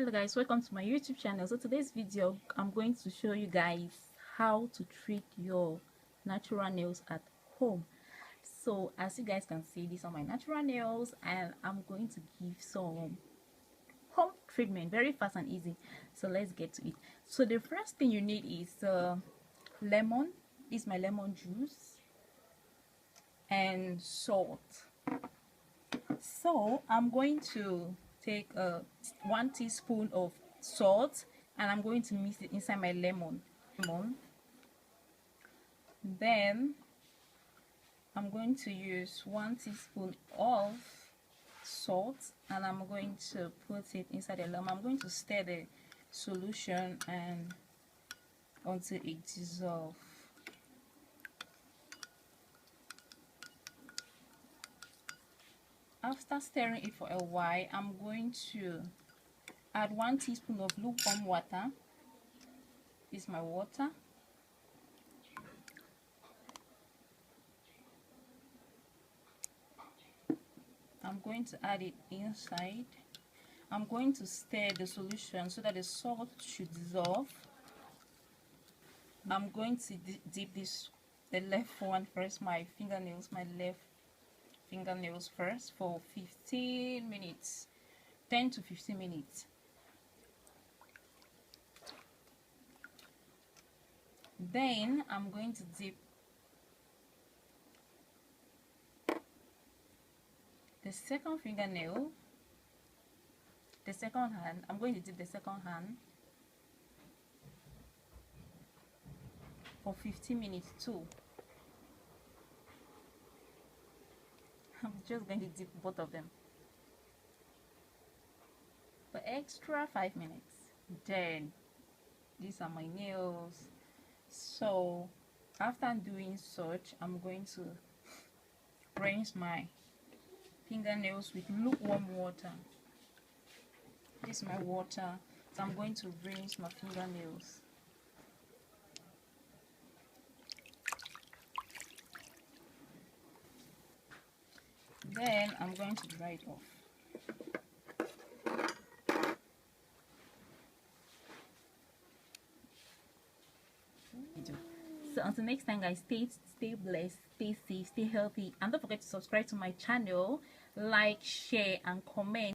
Hello guys, welcome to my YouTube channel. So today's video I'm going to show you guys how to treat your natural nails at home. So as you guys can see, these are my natural nails and I'm going to give some home treatment, very fast and easy. So let's get to it. So the first thing you need is lemon. This is my lemon juice and salt. So I'm going to take 1 teaspoon of salt and I'm going to mix it inside my lemon. Then I'm going to use 1 teaspoon of salt and I'm going to put it inside the lemon. I'm going to stir the solution and until it dissolves. After stirring it for a while, I'm going to add 1 teaspoon of lukewarm water. This is my water. I'm going to add it inside. I'm going to stir the solution so that the salt should dissolve. I'm going to dip the left one first, my left fingernails first for 15 minutes, 10 to 15 minutes. Then I'm going to dip the second fingernail, the second hand. I'm going to dip the second hand for 15 minutes too. I'm just going to dip both of them for extra 5 minutes. Then these are my nails. So after doing such, I'm going to rinse my fingernails with lukewarm water. This is my water. So I'm going to rinse my fingernails. Then I'm going to dry it off. So until next time guys, stay blessed, stay safe, stay healthy, and don't forget to subscribe to my channel, like, share and comment.